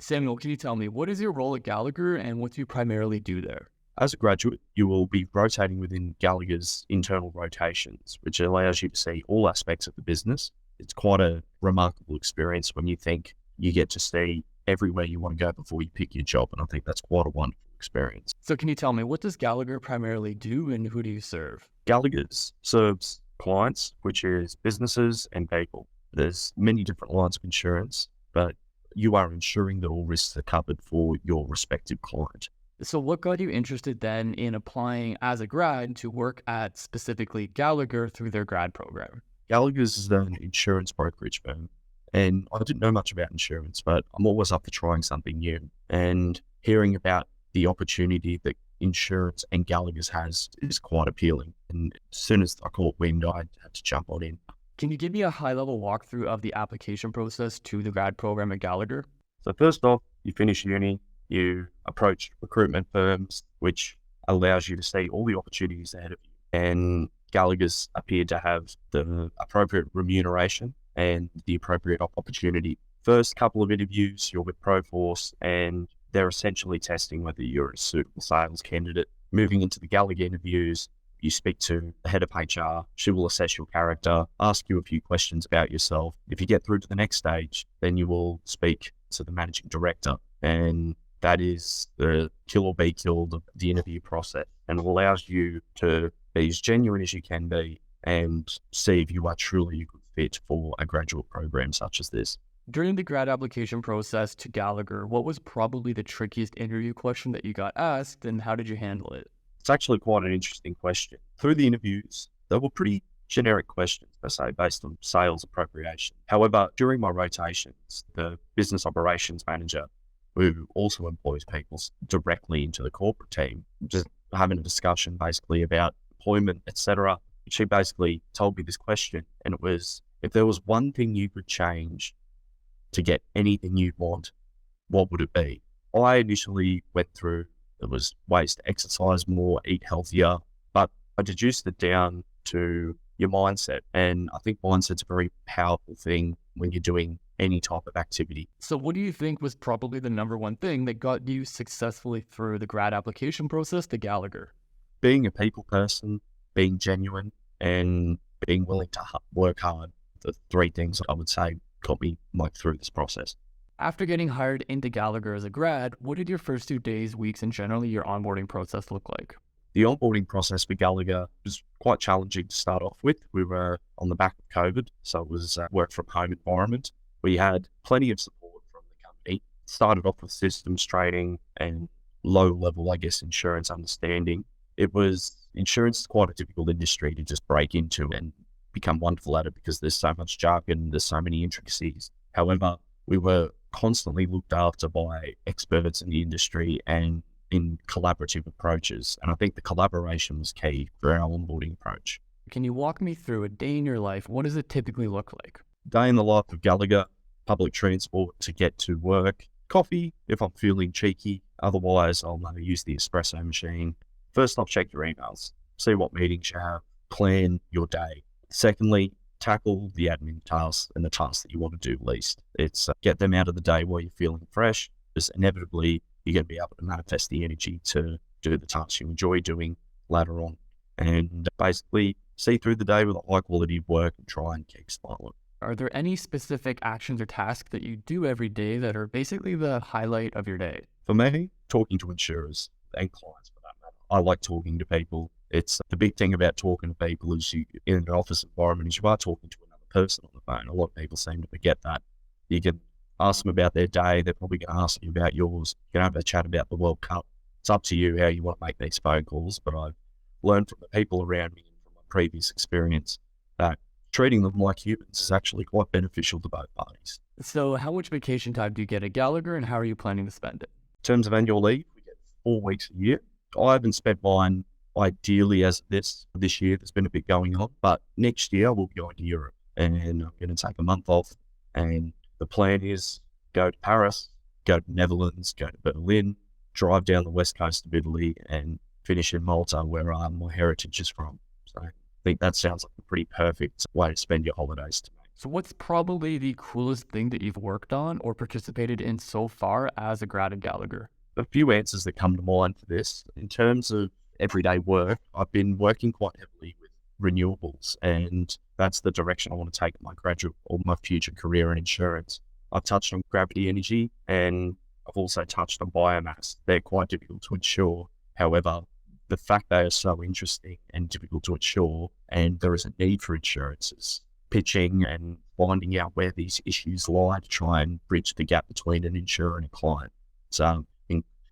Samuel, can you tell me, what is your role at Gallagher and what do you primarily do there? As a graduate, you will be rotating within Gallagher's internal rotations, which allows you to see all aspects of the business. It's quite a remarkable experience when you think you get to see everywhere you want to go before you pick your job. And I think that's quite a wonderful experience. So can you tell me, what does Gallagher primarily do and who do you serve? Gallagher's serves clients, which is businesses and people. There's many different lines of insurance, but you are ensuring that all risks are covered for your respective client. So what got you interested then in applying as a grad to work at specifically Gallagher through their grad program? Gallagher's is an insurance brokerage firm, and I didn't know much about insurance, but I'm always up for trying something new. And hearing about the opportunity that insurance and Gallagher's has is quite appealing. And as soon as I caught wind, I had to jump on in. Can you give me a high-level walkthrough of the application process to the grad program at Gallagher? So first off, you finish uni, you approach recruitment firms, which allows you to see all the opportunities ahead of you. And Gallagher's appeared to have the appropriate remuneration and the appropriate opportunity. First couple of interviews, you're with Proforce, and they're essentially testing whether you're a suitable sales candidate. Moving into the Gallagher interviews, you speak to the head of HR. She will assess your character, ask you a few questions about yourself. If you get through to the next stage, then you will speak to the managing director. And that is the kill or be killed of the interview process, and it allows you to be as genuine as you can be and see if you are truly a good fit for a graduate program such as this. During the grad application process to Gallagher, what was probably the trickiest interview question that you got asked and how did you handle it? It's actually quite an interesting question. Through the interviews, they were pretty generic questions, per se, based on sales appropriation. However, during my rotations, the business operations manager, who also employs people directly into the corporate team, just having a discussion basically about employment, etc. She basically told me this question, and it was, if there was one thing you could change to get anything you want, what would it be? I initially went through, it was ways to exercise more, eat healthier, but I deduced it down to your mindset. And I think mindset's a very powerful thing when you're doing any type of activity. So what do you think was probably the number one thing that got you successfully through the grad application process to Gallagher? Being a people person, being genuine, and being willing to work hard. The three things I would say got me through this process. After getting hired into Gallagher as a grad, what did your first 2 days, weeks, and generally your onboarding process look like? The onboarding process for Gallagher was quite challenging to start off with. We were on the back of COVID, so it was a work from home environment. We had plenty of support from the company. Started off with systems training and low level, insurance understanding. Insurance is quite a difficult industry to just break into and become wonderful at it because there's so much jargon, there's so many intricacies. However, we were constantly looked after by experts in the industry and in collaborative approaches. And I think the collaboration was key for our onboarding approach. Can you walk me through a day in your life? What does it typically look like? Day in the life of Gallagher, public transport to get to work, coffee if I'm feeling cheeky. Otherwise, I'll use the espresso machine. First, I'll check your emails, see what meetings you have, plan your day. Secondly, tackle the admin tasks and the tasks that you want to do least. It's get them out of the day while you're feeling fresh, because inevitably you're going to be able to manifest the energy to do the tasks you enjoy doing later on. And basically see through the day with a high quality of work and try and keep smiling. Are there any specific actions or tasks that you do every day that are basically the highlight of your day? For me, talking to insurers and clients for that matter. I like talking to people. It's the big thing about talking to people is you in an office environment is you are talking to another person on the phone. A lot of people seem to forget that. You can ask them about their day. They're probably going to ask you about yours. You can have a chat about the World Cup. It's up to you how you want to make these phone calls. But I've learned from the people around me and from my previous experience that treating them like humans is actually quite beneficial to both parties. So how much vacation time do you get at Gallagher and how are you planning to spend it? In terms of annual leave, we get 4 weeks a year. I haven't spent mine ideally as this year. There's been a bit going on, but next year we'll be going to Europe and I'm going to take a month off. And the plan is go to Paris, go to Netherlands, go to Berlin, drive down the west coast of Italy and finish in Malta where my heritage is from. So I think that sounds like a pretty perfect way to spend your holidays to make. So what's probably the coolest thing that you've worked on or participated in so far as a grad at Gallagher? A few answers that come to mind for this. In terms of everyday work, I've been working quite heavily with renewables, and that's the direction I want to take my graduate or my future career in insurance. I've touched on gravity energy, and I've also touched on biomass. They're quite difficult to insure. However, the fact they are so interesting and difficult to insure, and there is a need for insurances, pitching and finding out where these issues lie to try and bridge the gap between an insurer and a client. So,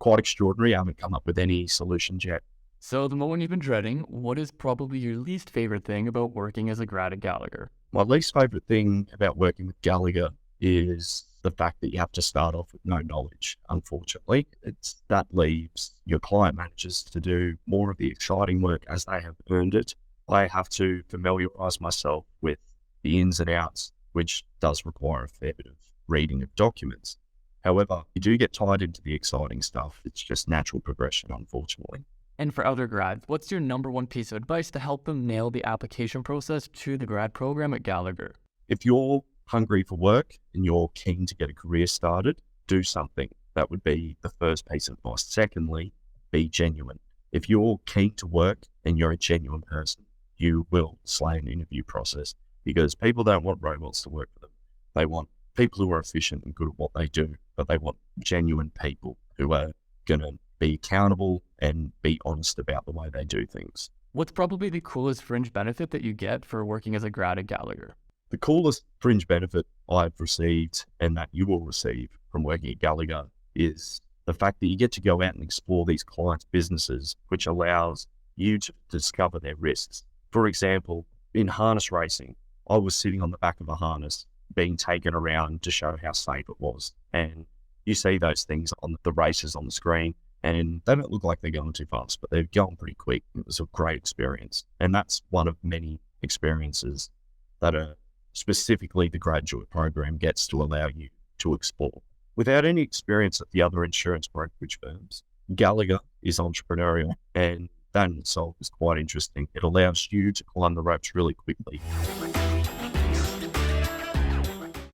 quite extraordinary. I haven't come up with any solutions yet. So the moment you've been dreading, what is probably your least favorite thing about working as a grad at Gallagher? My least favorite thing about working with Gallagher is the fact that you have to start off with no knowledge, unfortunately. That leaves your client managers to do more of the exciting work as they have earned it. I have to familiarize myself with the ins and outs, which does require a fair bit of reading of documents. However, you do get tied into the exciting stuff. It's just natural progression, unfortunately. And for other grads, what's your number one piece of advice to help them nail the application process to the grad program at Gallagher? If you're hungry for work and you're keen to get a career started, do something. That would be the first piece of advice. Secondly, be genuine. If you're keen to work and you're a genuine person, you will slay an interview process, because people don't want robots to work for them. They want people who are efficient and good at what they do, but they want genuine people who are going to be accountable and be honest about the way they do things. What's probably the coolest fringe benefit that you get for working as a grad at Gallagher? The coolest fringe benefit I've received, and that you will receive from working at Gallagher, is the fact that you get to go out and explore these clients' businesses, which allows you to discover their risks. For example, in harness racing, I was sitting on the back of a harness being taken around to show how safe it was. And you see those things on the races on the screen, and they don't look like they're going too fast, but they're going pretty quick. It was a great experience. And that's one of many experiences that are specifically the graduate program gets to allow you to explore. Without any experience at the other insurance brokerage firms, Gallagher is entrepreneurial, and that in itself is quite interesting. It allows you to climb the ropes really quickly.